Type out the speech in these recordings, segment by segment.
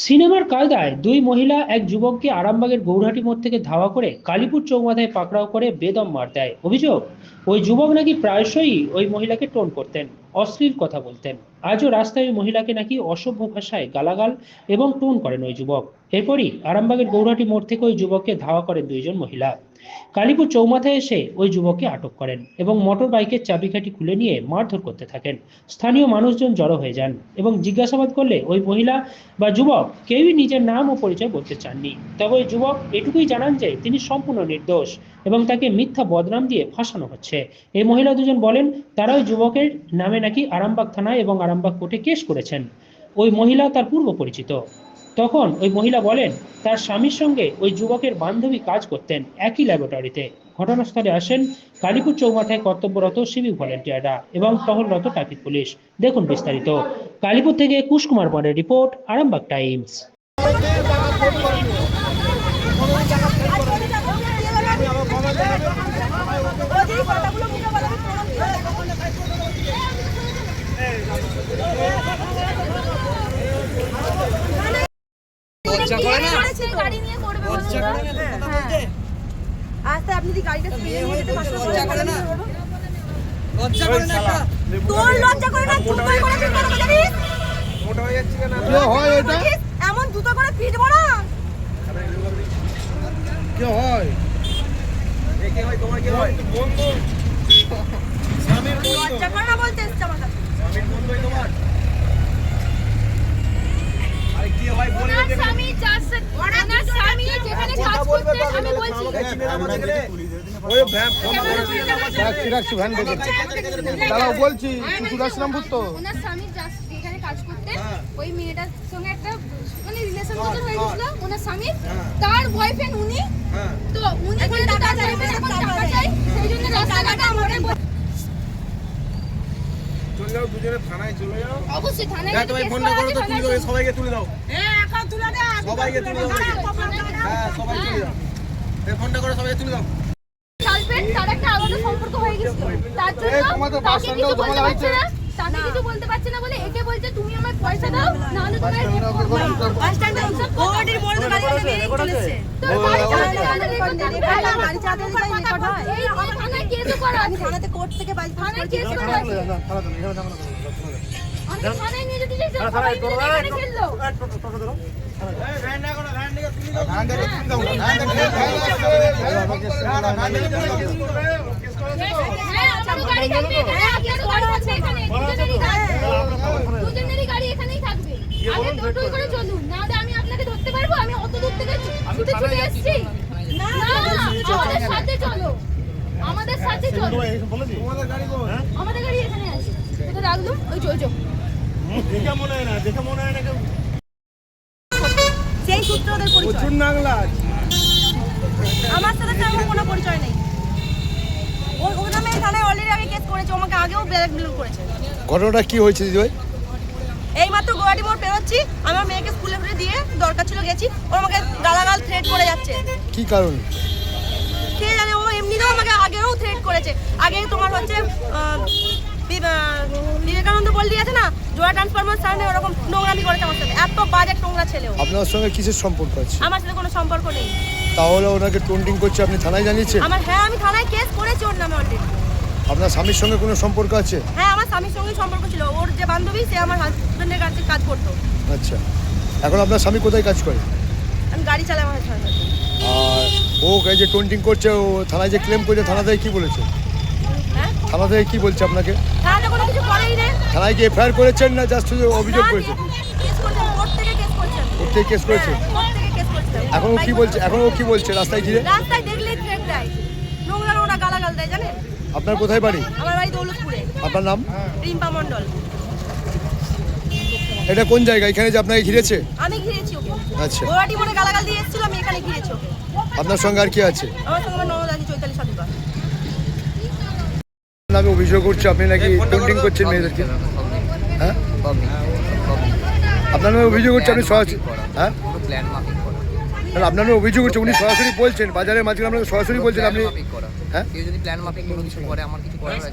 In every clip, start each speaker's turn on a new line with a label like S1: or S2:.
S1: সিনেমার কায়দায় দুই মহিলা এক যুবককে আরামবাগের গৌরহাটি মোড় থেকে ধাওয়া করে কালীপুর চৌমাথায় পাকড়াও করে বেদম মার দেয়। অভিযোগ, ওই যুবক নাকি প্রায়শই ওই মহিলাকে টোন করতেন, অশ্লীল কথা বলতেন। আজও রাস্তায় ওই মহিলাকে নাকি অসভ্য ভাষায় গালাগাল এবং টোন করেন ওই যুবক। এরপরই আরামবাগের গৌরহাটি মোড় থেকে ওই যুবককে ধাওয়া করেন দুইজন মহিলা। কালীপুর চৌমাথায় এসে ওই যুবককে আটক করেন এবং মোটর বাইকের চাবিকাঠি খুলে নিয়ে মারধর করতে থাকেন। স্থানীয় মানুষজন জড়ো হয়ে যান এবং জিজ্ঞাসাবাদ করলে ওই মহিলা বা যুবক কেউই নিজের নাম ও পরিচয় বলতে চাননি। তবে ওই যুবক এটুকুই জানান যে তিনি সম্পূর্ণ নির্দোষ এবং তাকে মিথ্যা বদনাম দিয়ে ফাঁসানো হচ্ছে। এই মহিলা দুজন বলেন তারা ওই যুবকের নামে নাকি আরামবাগ থানায় এবং আরামবাগ কোর্টে কেস করেছেন। ওই মহিলা তার পূর্ব পরিচিত। তখন ওই মহিলা বলেন তার স্বামীর সঙ্গে ওই যুবকের বান্ধবী কাজ করতেন একই ল্যাবরেটরিতে। ঘটনাস্থলে আসেন কালীপুর চৌমাথায় কর্তব্যরত সিভিক ভলেন্টিয়াররা এবং টহলরত ট্রাফিক পুলিশ। দেখুন বিস্তারিত। কালীপুর থেকে কুশকুমার বনের রিপোর্ট, আরামবাগ টাইমস।
S2: গাড়ি নিয়ে করবে আস্তে আপনি যদি গাড়িটা স্পিডে নিয়ে যেতে পারছেন লজ্জা করে না তোর লজ্জা করে না জুতো করে ফিরবো না জানিস মোটা হয়ে যাচ্ছে কেন কি হয় এটা এমন জুতো করে ফিরবো না কি হয় একে হয় তোমার কি হয় বন্ধু স্বামীর বন্ধু লজ্জা করে না বলতে এসেছে আমার কাছে স্বামীর বন্ধুই তোমার আরে কি হয় বলে দে স্বামী যাচ্ছে ওনার স্বামী যেখানে কাজ করতে আমি বলছি ওই ভ্যান ফোন রাখছি ভ্যান দেখে দাঁড়াও বলছি কিছু রাসলামপুর তো ওনার স্বামী যাচ্ছে যেখানে কাজ করতে ওই মেয়েটার সঙ্গে একটা মানে রিলেশন হয়ে গিয়েছিল ওনার স্বামী তার বয়ফ্রেন্ড উনি তো উনি এখন টাকা চাইবেন এখন টাকা চাই সেই জন্য রাস্তাঘাটে আমাদের চলে যাও দুজনে থানায় চলে যাও অবশ্যই থানায় যা তুমি ফোনটা করো তো তুলে দাও সবাইকে তুলে দাও এখন তুলে দাও সবাইকে তুলে দাও হ্যাঁ সবাই তুলে দাও এই ফোনটা করো সবাইকে তুলে দাও গার্লফ্রেন্ড তার একটা আলাদা সম্পর্ক হয়ে গিয়েছিল তার জন্য তাকে কিছু বলতে পারছে না তাকে কিছু বলতে পারছে না বলে একে বলছে তুমি আমার পয়সা দাও না হলে তোমার বাস স্ট্যান্ডে ওডির মোড়ে তো গাড়ি বেরিয়ে চলেছে তো গাড়ি চালাতে রেকর্ড হয় এই থানায় কেস করা আমি থানাতে কোর্ট থেকে বাইক থানায় কেস করা আছে আমি থানায় নিয়ে যেতে চাই সবাই মিলে খেললো ভ্যান না করো ভ্যান নিয়ে তুমি দাও ভ্যান দেখে তুমি দাও ভ্যান দেখে ভ্যান দেখে হ্যাঁ আমার গাড়ি থাকবে আগে তো গাড়ি আছে এখানে দুজনেরই গাড়ি এখানেই থাকবে আগে টোটোই করে চলুন না হলে আমি আপনাকে ধরতে পারবো আমি অত দূর থেকে ছুটে ছুটে এসেছি না আমাদের সাথে চলো আমাদের সাথে চলো তোমাদের গাড়ি কই আমাদের গাড়ি এখানে আছে এটা রাখলুম ওই চলছো দেখে মনে হয় না সেই সূত্রদের পরিচয় প্রচুর নাগলা আমার সাথে তেমন কোনো পরিচয় নেই ও নামে থানায় অলরেডি আগে কেস করেছে আমাকে আগেও ব্ল্যাকমেল করেছে
S3: ঘটনাটা কি হয়েছে দিদি ভাই
S2: এই মাত্র গৌহাটি মোড় পেরোচ্ছি আমার মেয়েকে স্কুলে ফিরে দিয়ে দরকার ছিল গেছি ও আমাকে গালাগাল থ্রেট করে যাচ্ছে
S3: কি কারণ
S2: কে জানে ও এমনিতেও আমাকে আগেও থ্রেট করেছে আগে তোমার হচ্ছে বিবেকানন্দ বললি আছে না জোড়া ট্রান্সফরমার সামনে ওরকম নোংরামি করেছে আমার সাথে এত বাজে নোংরা ছেলেও
S3: আপনার সঙ্গে কিসের সম্পর্ক আছে
S2: আমার সাথে কোনো সম্পর্ক নেই
S3: তাহলে ওনাকে টোন্টিং করছে আপনি থানায় জানিয়েছেন
S2: আমি থানায় কেস করেছি ওর নামে অলরেডি
S3: আপনার স্বামীর সঙ্গে কোনো সম্পর্ক আছে
S2: হ্যাঁ আমার স্বামীর সঙ্গে সম্পর্ক ছিল ওর যে বান্ধবী সে আমার হাজবেন্ডের কাছে কাজ করতো
S3: আচ্ছা এখন আপনার স্বামী কোথায় কাজ করে
S2: আমি গাড়ি চালাই আমার হাজবেন্ড
S3: আর ও এই যে টোন্টিং করছে ও থানায় যে ক্লেম করছে থানা থেকে কি বলেছে থানা থেকে কি বলছে আপনাকে
S2: থানাতে কোনো কিছু করেই না
S3: থানায় কি এফআইআর করেছেন না জাস্ট অভিযোগ করেছেন
S2: কোর্ট থেকে কেস করেছেন
S3: কোর্ট থেকে কেস করেছে এখন ও কি বলছে রাস্তায় ঘিরে
S2: রাস্তায় দেখলেই থ্রেট দেয় নোংরা গালাগাল দেয় জানেন
S3: আপনার কোথায় বাড়ি
S2: আমার বাড়ি দৌলতপুরে
S3: আপনার নাম
S2: রিম্পা মণ্ডল
S3: এটা কোন জায়গা এখানে যে আপনাকে ঘিরেছে
S2: আমি ঘিরেছি ওকে
S3: আচ্ছা
S2: গৌহাটি মোড়ে গালাগাল দিয়ে এসেছিল আমি এখানে ঘিরেছি ওকে
S3: আপনার সঙ্গে আর কি আছে
S2: আমার সঙ্গে আমার ননদ আছে চৈতালি সাধুকা
S3: আমি অভিযোগ করছি আপনি নাকি টোন্টিং করছেন মেয়েদেরকে হ্যাঁ আপনার নামে অভিযোগ করছে আপনি সরাসরি হ্যাঁ আপনার নামে অভিযোগ করছে উনি সরাসরি বলছেন বাজারের মাঝখানে আপনাকে সরাসরি বলছেন আপনি হ্যাঁ
S4: কেউ যদি প্ল্যান মাফিক কোনো কিছু করে আমার কিছু করার আছে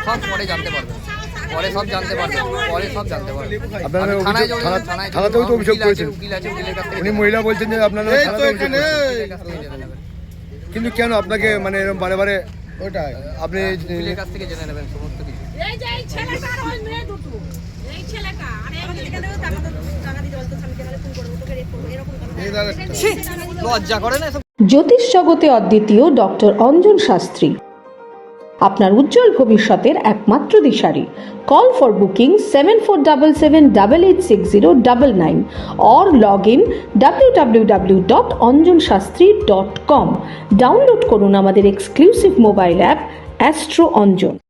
S4: সব পরে জানতে পারবেন পরে সব জানতে পারবেন, পরে সব জানতে পারবেন।
S3: আপনার নামে
S4: আমি থানায়
S3: অভিযোগ
S4: চলে যাবো, থানায়
S3: থানাতেও তো অভিযোগ করেছেন।
S4: উকিল আছে, উকিলের কাছ থেকে
S3: উনি মহিলা বলছেন যে আপনার নামে থানাতে অভিযোগ করেছেন।
S4: উকিলের কাছ থেকে জেনে নেবেন,
S3: কিন্তু কেন আপনাকে মানে এরকম বারে বারে
S2: ওটাই
S3: আপনি
S4: উকিলের কাছ থেকে জেনে নেবেন সমস্ত কিছু।
S5: এই যে এই ছেলেটা আর ওই মেয়ে দুটো, এই ছেলেটা আর এই মেয়েটা টাকা দিতে বলতো, স্বামীকে নাহলে ফোন করবো, তোকে রেপ করবো, এরকম কথা।
S4: লজ্জা করে না এসব?
S6: জ্যোতিষ জগতে অদ্বিতীয় ডক্টর অঞ্জন শাস্ত্রী, আপনার উজ্জ্বল ভবিষ্যতের একমাত্র দিশারি। Call for booking 7477886099 or log in www.anjanshastri.com। Download করুন আমাদের exclusive mobile app astro Anjan.